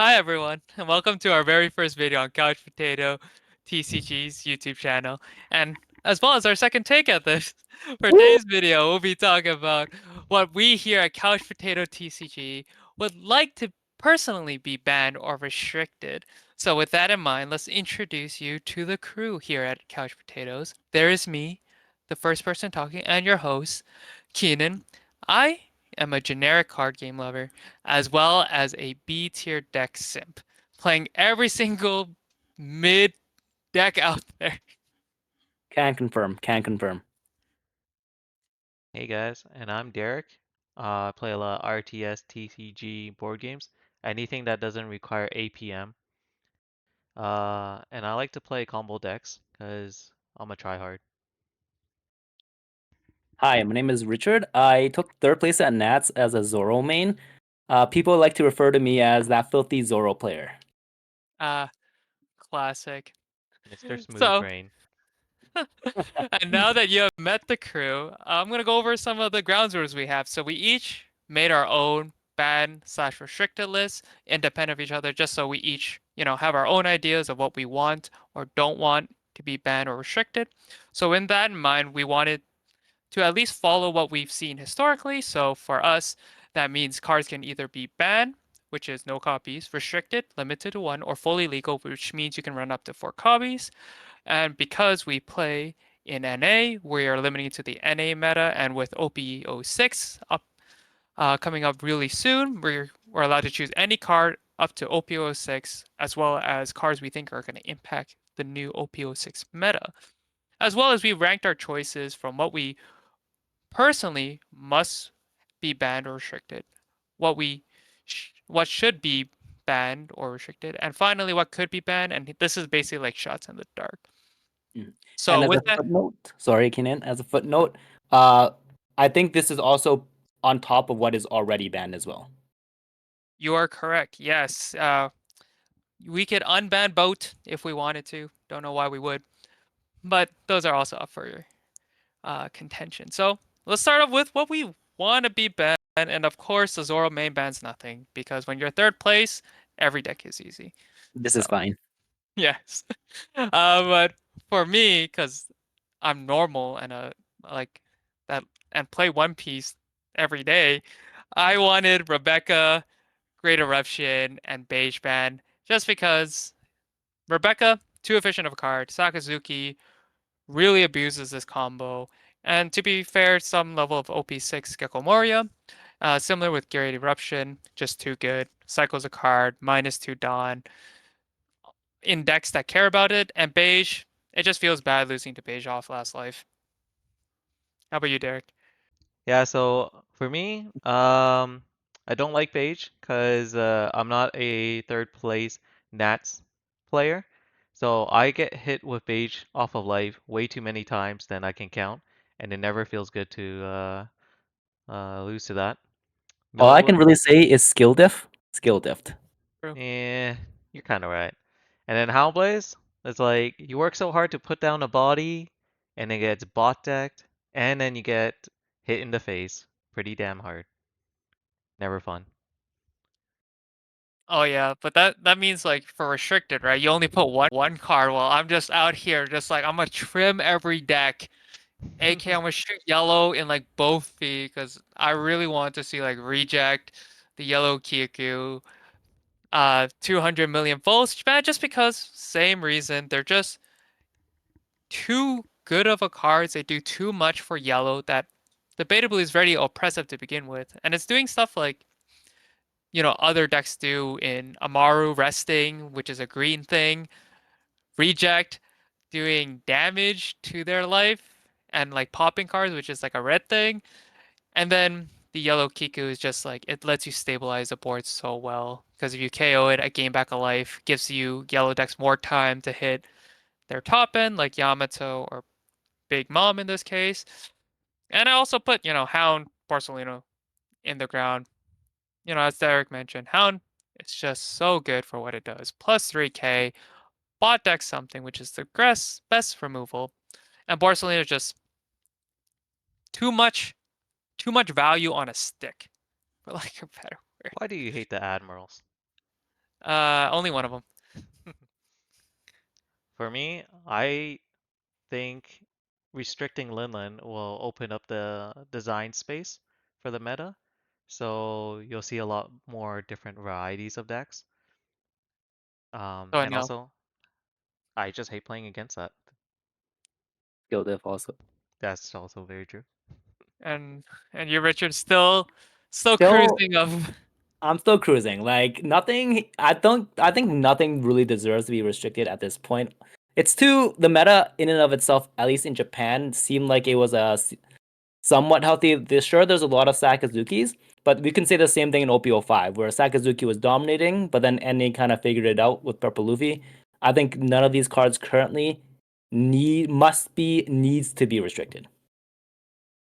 Hi everyone, and welcome to our very first video on Couch Potato TCG's YouTube channel, and as well as our second take at this. For Woo! today's video, we'll be talking about what we here at Couch Potato TCG would like to personally be banned or restricted. So with that in mind, let's introduce you to the crew here at Couch Potatoes. There is me, the first person talking, and your host, Keenan. I am a generic card game lover as well as a B tier deck simp, playing every single mid deck out there. Can confirm. Can confirm. Hey guys, and I'm Derek. I play a lot of RTS, TCG board games, anything that doesn't require APM. And I like to play combo decks because I'm a tryhard. Hi, my name is Richard. I took third place at Nats as a Zoro main. People like to refer to me as that filthy Zoro player. Ah, classic. Mr. Smooth So, Brain. and now that you have met the crew, I'm gonna go over some of the grounds rules we have. So we each made our own ban slash restricted list, independent of each other, just so we each, have our own ideas of what we want or don't want to be banned or restricted. So in that in mind, we wanted to at least follow what we've seen historically. So for us, that means cards can either be banned, which is no copies, restricted, limited to one, or fully legal, which means you can run up to 4 copies. And because we play in NA, we are limiting it to the NA meta, and with OPO6 coming up really soon, we're allowed to choose any card up to OPO6, as well as cards we think are going to impact the new OPO6 meta. As well as we ranked our choices from what we personally must be banned or restricted, what should be banned or restricted, and finally what could be banned. And this is basically like shots in the dark. Mm. So And as with a that, footnote, sorry, Kenan, as a footnote, uh, I think this is also on top of what is already banned as well. you are correct. Yes, we could unban boat if we wanted to. Don't know why we would, but those are also up for contention. So let's start off with what we want to be banned, and of course the Zoro main ban's nothing because when you're third place, every deck is easy. This So is fine. yes. But for me, because I'm normal and like that and play One Piece every day, I wanted Rebecca, Great Eruption, and Beige Band just because Rebecca, too efficient of a card. Sakazuki really abuses this combo. And to be fair, some level of OP6 Gecko Moria. Similar with Great Eruption, just too good. Cycles a card, -2 Dawn in decks that care about it, and Beige, it just feels bad losing to Beige off last life. How about you, Derek? Yeah, so for me, I don't like Beige because I'm not a third place Nats player. So I get hit with Beige off of life way too many times than I can count, and it never feels good to lose to that. All I can Middle, really say is skill diff. Skill diffed. True. eh, you're kind of right. And then Hellblaze, it's like you work so hard to put down a body, and it gets bot decked, and then you get hit in the face. Pretty damn hard. Never fun. Oh yeah, but that means like for restricted, right? You only put one card. While I'm just out here, just like I'm gonna trim every deck. AK, I'm gonna shoot yellow in like both feet because I really want to see like reject the yellow Kiku, 200 million volts, man. Just because, same reason, they're just too good of a cards. They do too much for yellow that debatably is very oppressive to begin with. And it's doing stuff like, other decks do in Amaru resting, which is a green thing, reject doing damage to their life, and like popping cards, which is like a red thing. And then the yellow Kiku is just like it lets you stabilize the board so well. Because if you KO it, a game back of life gives you yellow decks more time to hit their top end, like Yamato or Big Mom in this case. And I also put, Hound Barcelona in the ground. As Derek mentioned, Hound is just so good for what it does. Plus 3k, bot deck something, which is the best removal. And Barcelona is just too much, too much value on a stick, for like a better word. Why do you hate the admirals? Only one of them. For me, I think restricting Linlen will open up the design space for the meta. So you'll see a lot more different varieties of decks. So And no. also, I just hate playing against that. Skill diff also. That's also very true. And you, Richard, still Still, cruising of. I'm still cruising. Like nothing. I think nothing really deserves to be restricted at this point. It's too the meta in and of itself, at least in Japan, seemed like it was somewhat healthy. Sure, there's a lot of Sakazukis, but we can say the same thing in OPO5, where Sakazuki was dominating, but then NA kind of figured it out with Purple Luffy. I think none of these cards currently needs to be restricted.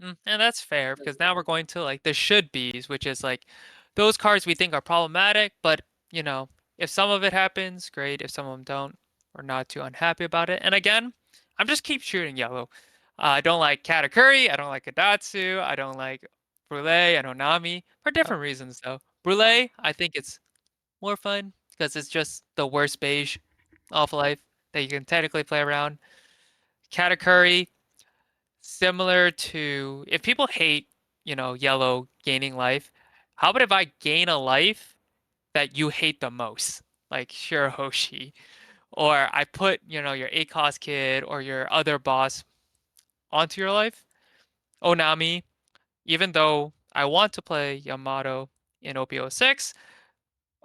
And that's fair because now we're going to like the should be's, which is like those cards we think are problematic, but you know, if some of it happens, great. If some of them don't, we're not too unhappy about it. And again, I'm just keep shooting yellow. I don't like Katakuri, I don't like Adatsu, I don't like Brule and Onami for Oh, different reasons though. oh, Brule, I think it's more fun because it's just the worst beige off life that you can technically play around. Katakuri, similar to if people hate, yellow gaining life, how about if I gain a life that you hate the most? Like Shirahoshi. Or I put, your ACOS kid or your other boss onto your life. Onami, even though I want to play Yamato in OPO6,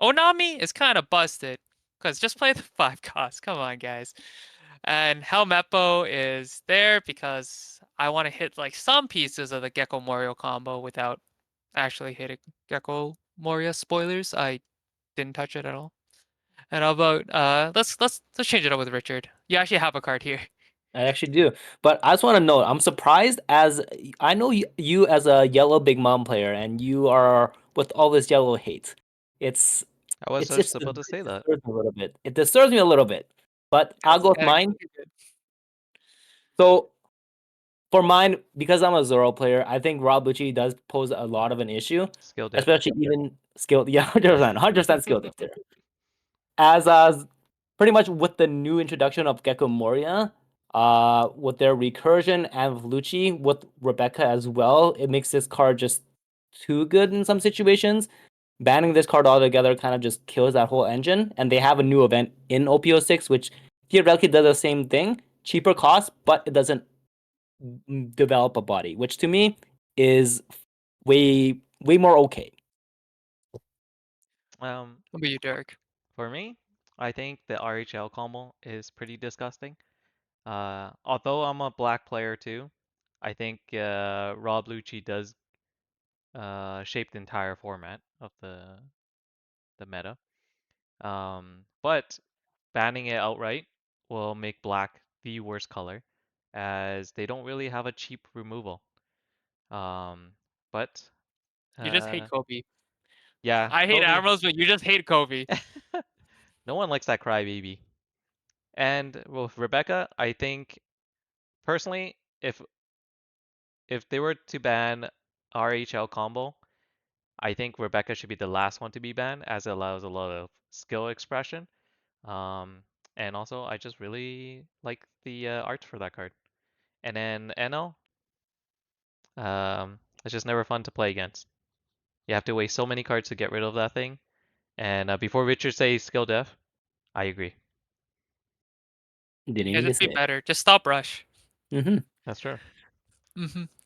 Onami is kind of busted. Because just play the 5 cost. Come on, guys. And Helmeppo is there because I want to hit like some pieces of the Gecko Morio combo without actually hitting Gecko Moria. Spoilers, I didn't touch it at all. And how about let's change it up with Richard. You actually have a card here. I actually do. But I just want to know, I'm surprised as I know you as a yellow Big Mom player and you are with all this yellow hate. It's I was it's just just about to it say that. disturbs me a little bit. It disturbs me a little bit. But I'll Yes, go with yeah, mine. you're good. So for mine, because I'm a Zoro player, I think Rob Lucci does pose a lot of an issue, Skill diff. especially even skilled. Yeah, 100% skilled there. As pretty much with the new introduction of Gecko Moria, with their recursion and with Lucci with Rebecca as well, it makes this card just too good in some situations. Banning this card altogether kind of just kills that whole engine, and they have a new event in OPO6 which theoretically does the same thing, cheaper cost, but it doesn't develop a body, which to me is way more okay. What about you, Derek? For me, I think the RHL combo is pretty disgusting. Although I'm a black player too, I think Rob Lucci does shape the entire format of the meta. But banning it outright will make black the worst color, as they don't really have a cheap removal. Um, but You just hate uh, Kobe. yeah, I hate Kobe. Admirals, but you just hate Kobe. No one likes that crybaby. And with Rebecca, I think personally, if they were to ban RHL combo, I think Rebecca should be the last one to be banned, as it allows a lot of skill expression. Um, and also, I just really like the art for that card. And then NL, it's just never fun to play against. You have to waste so many cards to get rid of that thing. And before Richard says skill def, I agree. Didn't Yeah, need to just be say it. better. Just stop rush. That's true.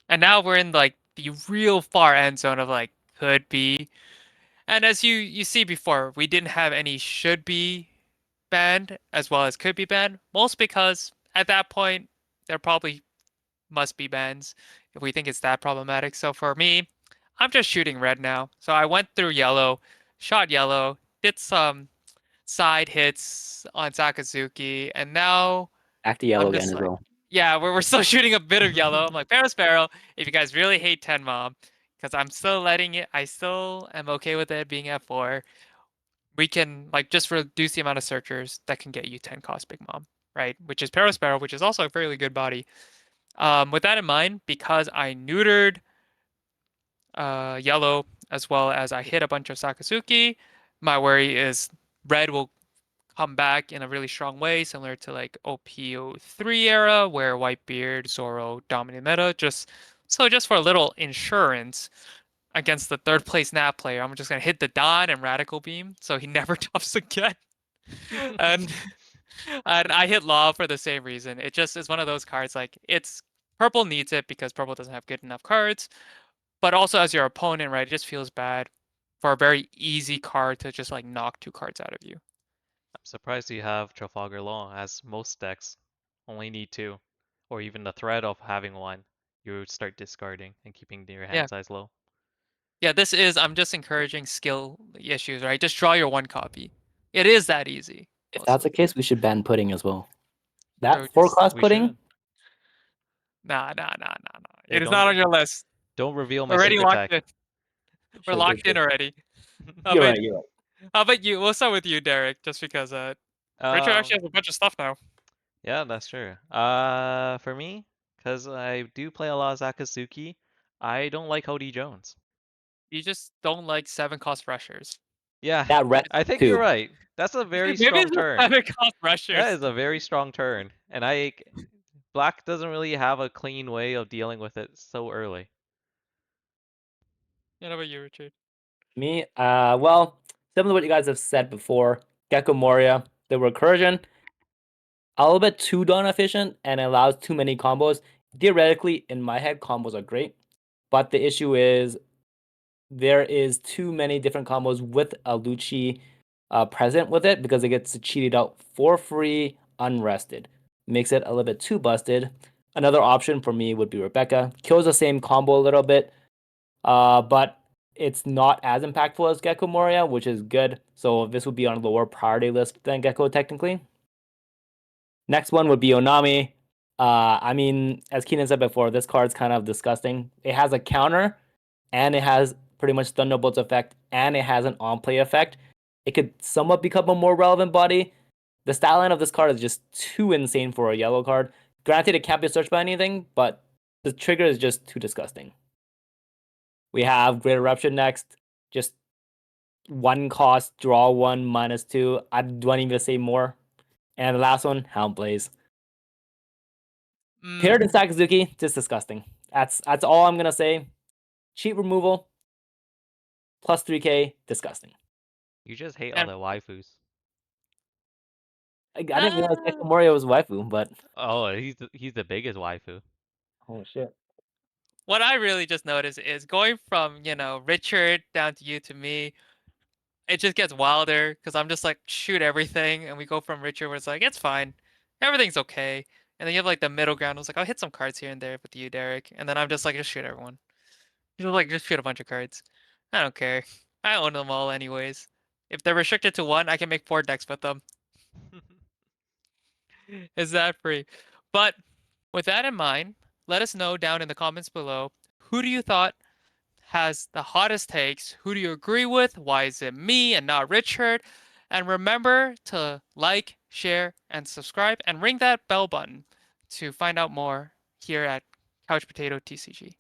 And now we're in like the real far end zone of like could be. And as you see before, we didn't have any should be banned as well as could be banned. Most because at that point there probably must be bans if we think it's that problematic. So for me, I'm just shooting red now. So I went through yellow, shot yellow, did some side hits on Sakazuki, and now Back to yellow I'm again just as like, well. yeah, we're still shooting a bit of yellow. I'm like, Parasparrow, if you guys really hate 10 Mom, because I'm still letting it, I still am okay with it being at 4. We can like just reduce the amount of searchers that can get you 10 cost Big Mom, right? Which is Parasparrow, which is also a fairly good body. With that in mind, because I neutered yellow as well as I hit a bunch of Sakazuki, my worry is red will come back in a really strong way, similar to like OPO3 era, where Whitebeard, Zoro dominated meta. Just for a little insurance against the third place Nat player, I'm just gonna hit the Dawn and Radical Beam, so he never toughs again. And and I hit Law for the same reason. It just is one of those cards like it's purple needs it because purple doesn't have good enough cards, but also as your opponent, right? It just feels bad for a very easy card to just like knock 2 cards out of you. I'm surprised you have Trafalgar Law, as most decks only need 2, or even the threat of having 1. You start discarding and keeping your Yeah. hand size low. Yeah, I'm just encouraging skill issues, right? Just draw your 1 copy. It is that easy. If that's the case, we should ban pudding as well. True, That 4-class We pudding? should. Nah. Yeah, It is not on your list. don't reveal my We're already secret locked tech. in. We're locked in already. How You're about right, you're right. how about you? We'll start with you, Derek, just because Richard actually Um, has a bunch of stuff now. yeah, that's true. For me, because I do play a lot of Sakazuki, I don't like Hody Jones. You just don't like 7-cost rushers. Yeah, That red I think you're too. right. That's a very Maybe strong it's just turn. 7-cost That rushers. is a very strong turn, and Black doesn't really have a clean way of dealing with it so early. How about you, Richard? Me, well, similar to what you guys have said before, Gecko Moria, the recursion, a little bit too darn efficient and allows too many combos. Theoretically, in my head, combos are great, but the issue is there is too many different combos with a Lucci present with it because it gets cheated out for free, unrested. Makes it a little bit too busted. Another option for me would be Rebecca. Kills the same combo a little bit, but it's not as impactful as Gecko Moria, which is good. So this would be on a lower priority list than Gecko technically. Next one would be Onami. I mean, as Keenan said before, this card's kind of disgusting. It has a counter, and it has pretty much Thunderbolt's effect, and it has an on-play effect. It could somewhat become a more relevant body. The style line of this card is just too insane for a yellow card. Granted, it can't be searched by anything, but the trigger is just too disgusting. We have Great Eruption next. Just 1 cost, draw 1, -2. I don't even say more. And the last one, Hound Blaze. Paired in Sakazuki, just disgusting. That's all I'm gonna say. Cheat removal, plus 3k, disgusting. You just hate all And the waifus. I didn't realize Moria was waifu, but Oh, he's the biggest waifu. oh shit. what I really just noticed is going from, Richard down to you to me, it just gets wilder because I'm just like, shoot everything. And we go from Richard where it's like, it's fine. Everything's okay. And then you have like the middle ground. It's like, I'll hit some cards here and there with you, Derek. And then I'm just like, just shoot everyone. Just shoot a bunch of cards. I don't care. I own them all anyways. If they're restricted to 1, I can make 4 decks with them. Is that free? But with that in mind, let us know down in the comments below, who do you thought has the hottest takes? Who do you agree with? Why is it me and not Richard? And remember to like, share, and subscribe, and ring that bell button to find out more here at Couch Potato TCG.